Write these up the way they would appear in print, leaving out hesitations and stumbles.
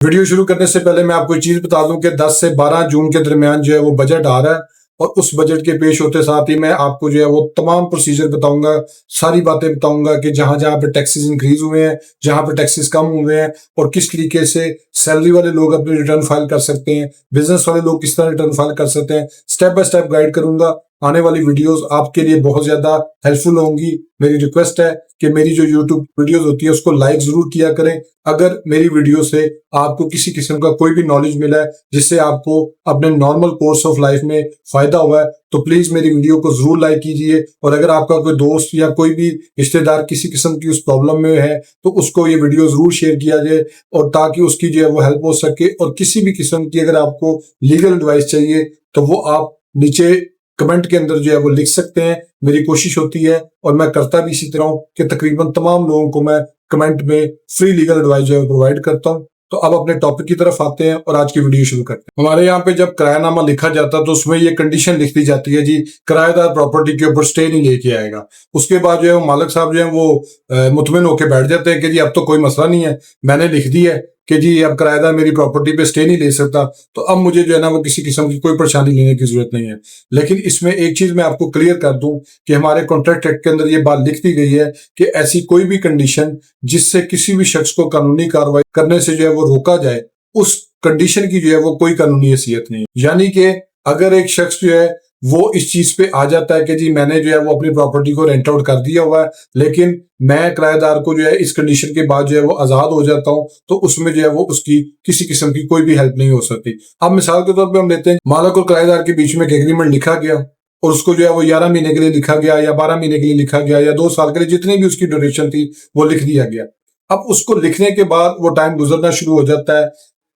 Video शुरू करने से पहले मैं आपको एक चीज बता दूं कि 10 से 12 जून के दरमियान जो है वो बजट आ रहा है और उस बजट के पेश होते साथ ही मैं आपको जो है वो तमाम प्रोसीजर बताऊंगा, सारी बातें बताऊंगा कि जहां जहां पे टैक्सेस इंक्रीज हुए हैं, जहां पे टैक्सेस कम हुए हैं और किस तरीके से सैलरी वाले लोग अपनी रिटर्न फाइल कर सकते हैं, बिजनेस वाले लोग किस तरह रिटर्न फाइल कर सकते हैं। स्टेप बाय स्टेप गाइड करूंगा। आने वाली वीडियोस आपके लिए बहुत ज्यादा हेल्पफुल होंगी। मेरी रिक्वेस्ट है कि मेरी जो यूट्यूब वीडियोस होती है उसको लाइक जरूर किया करें। अगर मेरी वीडियो से आपको किसी किस्म का कोई भी नॉलेज मिला है जिससे आपको अपने नॉर्मल कोर्स ऑफ लाइफ में फायदा हुआ है तो प्लीज मेरी वीडियो को जरूर लाइक कीजिए। और अगर आपका कोई दोस्त या कोई भी रिश्तेदार किसी किस्म की उस प्रॉब्लम में है तो उसको ये वीडियो जरूर शेयर किया जाए और ताकि उसकी जो है वो हेल्प हो सके। और किसी भी किस्म की अगर आपको लीगल एडवाइस चाहिए तो वो आप नीचे कमेंट के अंदर जो है वो लिख सकते हैं। मेरी कोशिश होती है और मैं करता भी इसी तरह हूं कि तकरीबन तमाम लोगों को मैं कमेंट में फ्री लीगल एडवाइस जो है प्रोवाइड करता हूं। तो अब अपने टॉपिक की तरफ आते हैं और आज की वीडियो शुरू करते हैं। हमारे यहाँ पे जब किरायानामा लिखा जाता है तो उसमें ये कंडीशन लिख दी जाती है जी, किराएदार प्रॉपर्टी के ऊपर स्टे नहीं लेके आएगा। उसके बाद जो है वो मालिक साहब जो है वो मुतमिन होकर बैठ जाते हैं कि जी अब तो कोई मसला नहीं है, मैंने लिख दिया है कि जी अब किराएदार मेरी प्रॉपर्टी पे स्टे नहीं ले सकता, तो अब मुझे जो है ना वो किसी किस्म की कोई परेशानी लेने की जरूरत नहीं है। लेकिन इसमें एक चीज मैं आपको क्लियर कर दूं कि हमारे कॉन्ट्रैक्ट एक्ट के अंदर ये बात लिख दी गई है कि ऐसी कोई भी कंडीशन जिससे किसी भी शख्स को कानूनी कार्रवाई करने से जो है वो रोका जाए, उस कंडीशन की जो है वो कोई कानूनी हैसियत नहीं। यानी कि अगर एक शख्स जो है वो इस चीज पे आ जाता है कि जी मैंने जो है वो अपनी प्रॉपर्टी को रेंट आउट कर दिया हुआ है लेकिन मैं किराएदार को जो है इस कंडीशन के बाद जो है वो आजाद हो जाता हूं, तो उसमें जो है वो उसकी किसी किस्म की कोई भी हेल्प नहीं हो सकती। अब मिसाल के तौर पे हम लेते हैं मालिक और किराएदार के बीच में एक एग्रीमेंट लिखा गया और उसको जो है वो 11 महीने के लिए लिखा गया या 12 महीने के लिए लिखा गया या 2 साल के लिए, जितनी भी उसकी ड्यूरेशन थी वो लिख दिया गया। अब उसको लिखने के बाद वो टाइम गुजरना शुरू हो जाता है।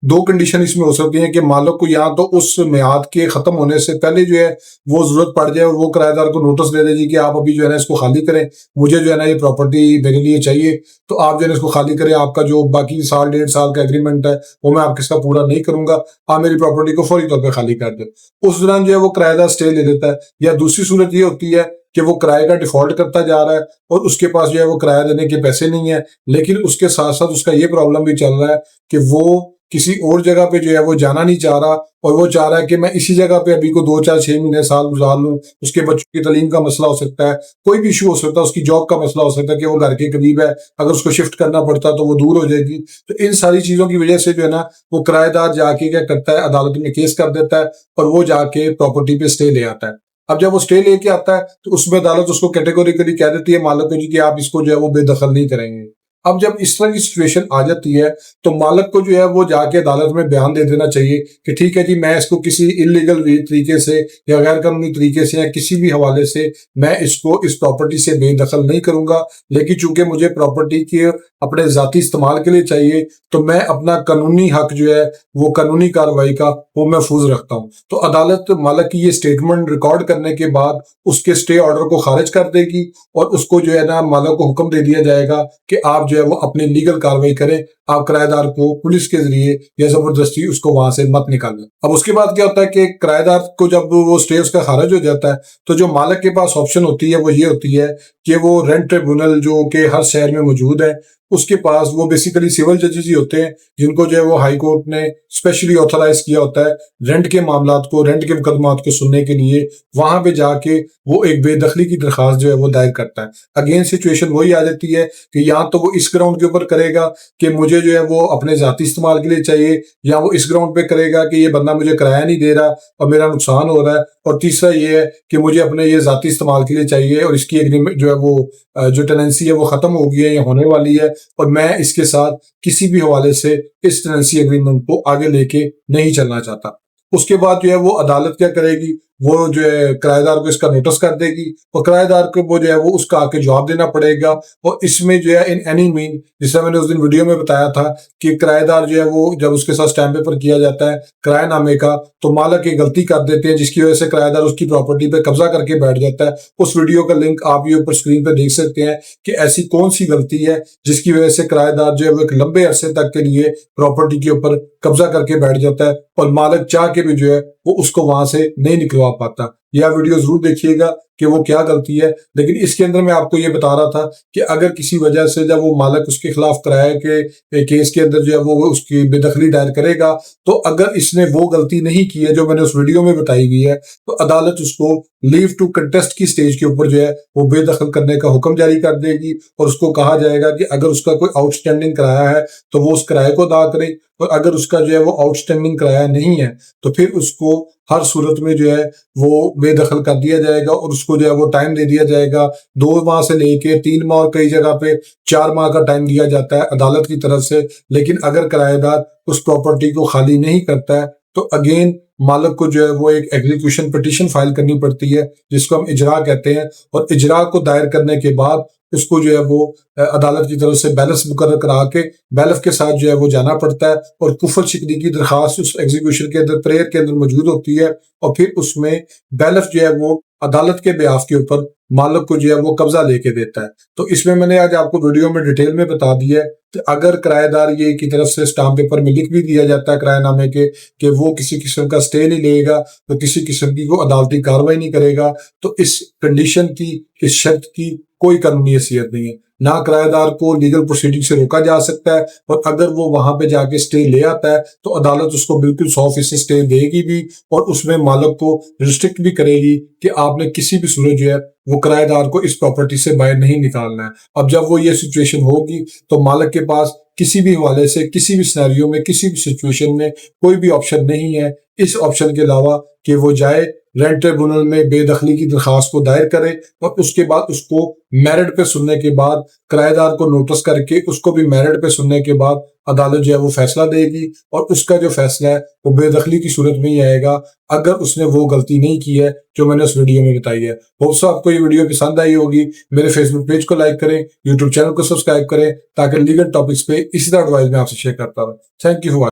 दो कंडीशन इसमें हो सकती है कि मालिक को या तो उस मियाद के खत्म होने से पहले जो है वो जरूरत पड़ जाए और वो किराएदार को नोटिस दे दे जी कि आप अभी जो है ना इसको खाली करें, मुझे जो है ना ये प्रॉपर्टी मेरे लिए चाहिए, तो आप जो है इसको खाली करें। आपका जो बाकी साल 1.5 साल का एग्रीमेंट है वो मैं आपके साथ पूरा नहीं करूंगा, आप मेरी प्रॉपर्टी को फौरी तौर पर खाली कर दे। उस दौरान जो है वो किराएदार स्टे ले लेता है। या दूसरी सूरत ये होती है कि वो किराए का डिफॉल्ट करता जा रहा है और उसके पास जो है वो किराया देने के पैसे नहीं है, लेकिन उसके साथ साथ उसका ये प्रॉब्लम भी चल रहा है कि वो किसी और जगह पे जो है वो जाना नहीं चाह रहा और वो चाह रहा है कि मैं इसी जगह पे अभी को 2 4 6 महीने साल गुजार लूं। उसके बच्चों की तालीम का मसला हो सकता है, कोई भी इशू हो सकता है, उसकी जॉब का मसला हो सकता है कि वो घर के करीब है, अगर उसको शिफ्ट करना पड़ता तो वो दूर हो जाएगी। तो इन सारी चीजों की वजह से जो है ना वो किराएदार जाके क्या करता है, अदालत में केस कर देता है और वो जाके प्रॉपर्टी पे स्टे ले आता है। अब जब वो स्टे लेके आता है तो उसमें अदालत उसको कैटेगोरिकली कह देती है मालिक को जी कि आप इसको जो है वो बेदखल नहीं करेंगे। अब जब इस तरह की सिचुएशन आ जाती है तो मालिक को जो है वो जाके अदालत में बयान दे देना चाहिए कि ठीक है जी मैं इसको किसी इलीगल तरीके से या गैर कानूनी तरीके से या किसी भी हवाले से मैं इसको इस प्रॉपर्टी से बेदखल नहीं करूंगा, लेकिन चूंकि मुझे प्रॉपर्टी के अपने जाती इस्तेमाल के लिए चाहिए तो मैं अपना कानूनी हक जो है वो कानूनी कार्रवाई का वो महफूज रखता हूं। तो अदालत मालिक की ये स्टेटमेंट रिकॉर्ड करने के बाद उसके स्टे ऑर्डर को खारिज कर देगी और उसको जो है ना मालिक को हुक्म दे दिया जाएगा कि आप जो है वो अपनी लीगल कार्रवाई करें, आप किराएदार को पुलिस के जरिए या जबरदस्ती उसको वहां से मत निकालें। अब उसके बाद क्या होता है कि किराएदार को जब वो स्टे उसका खारिज हो जाता है तो जो मालिक के पास ऑप्शन होती है वो ये होती है कि वो रेंट ट्रिब्यूनल जो कि हर शहर में मौजूद है उसके पास, वो बेसिकली सिविल जजेस ही होते हैं जिनको जो है वो हाई कोर्ट ने स्पेशली ऑथराइज किया होता है रेंट के मामलात को, रेंट के मुकदमात को सुनने के लिए। वहां पे जाके वो एक बेदखली की दरखास्त जो है वो दायर करता है। अगेन सिचुएशन वही आ जाती है कि या तो वो इस ग्राउंड के ऊपर करेगा कि मुझे जो है वो अपने जाती इस्तेमाल के लिए चाहिए, या वो इस ग्राउंड पे करेगा कि ये बंदा मुझे किराया नहीं दे रहा और मेरा नुकसान हो रहा है, और तीसरा ये है कि मुझे अपने ये जाती इस्तेमाल के लिए चाहिए और इसकी एग्रीमेंट जो है वो जो टेनेंसी है वो खत्म हो गई है या होने वाली है और मैं इसके साथ किसी भी हवाले से इस टेनेंसी एग्रीमेंट को आगे लेके नहीं चलना चाहता। उसके बाद जो है वो अदालत क्या करेगी, वो जो है किराएदार को इसका नोटिस कर देगी और किराएदार को वो जो है वो उसका आके जवाब देना पड़ेगा। और इसमें जो है इन एनी मीन, जिससे मैंने उस दिन वीडियो में बताया था कि किराएदार जो है वो जब उसके साथ स्टैम्प पेपर किया जाता है किराएनामे का तो मालिक ये गलती कर देते हैं जिसकी वजह से किराएदार उसकी प्रॉपर्टी पे कब्जा करके बैठ जाता है। उस वीडियो का लिंक आप ये ऊपर स्क्रीन पे देख सकते हैं कि ऐसी कौन सी गलती है जिसकी वजह से किराएदार जो है वो एक लंबे अरसे तक के लिए प्रॉपर्टी के ऊपर कब्जा करके बैठ जाता है और मालिक चाह के भी जो है वो उसको वहां से नहीं निकलवा पाता। यह वीडियो जरूर देखिएगा कि वो क्या गलती है, लेकिन इसके अंदर मैं आपको ये बता रहा था कि अगर किसी वजह से जब वो मालिक उसके खिलाफ किराए के केस के अंदर जो है वो उसकी बेदखली दायर करेगा, तो अगर इसने वो गलती नहीं की है जो मैंने उस वीडियो में बताई गई है, तो अदालत उसको लीव टू कंटेस्ट की स्टेज के ऊपर जो है वो बेदखल करने का हुक्म जारी कर देगी और उसको कहा जाएगा कि अगर उसका कोई आउटस्टैंडिंग किराया है तो वो उस किराए को अदा करे, और अगर उसका जो है वो आउटस्टैंडिंग किराया नहीं है तो फिर उसको हर सूरत में जो है वो बेदखल कर दिया जाएगा और उसको जो है वो टाइम दे दिया जाएगा। 2 माह से लेके 3 माह और कई जगह पे 4 माह का टाइम दिया जाता है अदालत की तरफ से। लेकिन अगर किराएदार उस प्रॉपर्टी को खाली नहीं करता है तो अगेन मालिक को जो है वो एक एग्जीक्यूशन पिटीशन फाइल करनी पड़ती है, जिसको हम इजरा कहते हैं। और इजरा को दायर करने के बाद उसको जो है वो अदालत की तरफ से बैलेंस मुकर्रर करा के बैलेफ के साथ जो है वो जाना पड़ता है और कुफर शिकनी की दरखास्त उस एग्जीक्यूशन के अंदर प्रेयर के अंदर मौजूद होती है। और फिर उसमें बैलेफ जो है वो अदालत के बेआफ के ऊपर मालिक को जो है वो कब्जा लेके देता है। तो इसमें मैंने आज आपको वीडियो में डिटेल में बता दिया है कि अगर किराएदार ये की तरफ से स्टाम्प पेपर में लिख भी दिया जाता है किराएनामे के कि वो किसी किस्म का स्टे नहीं लेगा, तो किसी किस्म की वो अदालती कार्रवाई नहीं करेगा, तो इस कंडीशन की, इस शर्त की कोई कानूनी हैसियत नहीं है। ना किराएदार को लीगल प्रोसीडिंग से रोका जा सकता है, और अगर वो वहां पे जाके स्टे ले आता है तो अदालत उसको बिल्कुल 100% स्टे देगी भी और उसमें मालिक को रिस्ट्रिक्ट भी करेगी कि आपने किसी भी सूरत जो है वो किराएदार को इस प्रॉपर्टी से बाहर नहीं निकालना है। अब जब वो ये सिचुएशन होगी तो मालिक के पास किसी भी हवाले से, किसी भी सिनेरियो में, किसी भी सिचुएशन में कोई भी ऑप्शन नहीं है इस ऑप्शन के अलावा कि वो जाए रेंट ट्रिब्यूनल में बेदखली की दरखास्त को दायर करे और उसके बाद उसको मेरिट पे सुनने के बाद किराएदार को नोटिस करके उसको भी मेरिट पे सुनने के बाद अदालत जो है वो फैसला देगी, और उसका जो फैसला है वो बेदखली की सूरत में ही आएगा अगर उसने वो गलती नहीं की है जो मैंने उस वीडियो में बताई है। होप सो आपको ये वीडियो पसंद आई होगी। मेरे फेसबुक पेज को लाइक करें, यूट्यूब चैनल को सब्सक्राइब करें ताकि लीगल टॉपिक्स पे इसी तरह एडवाइस मैं आपसे शेयर करता हूँ। Thank you for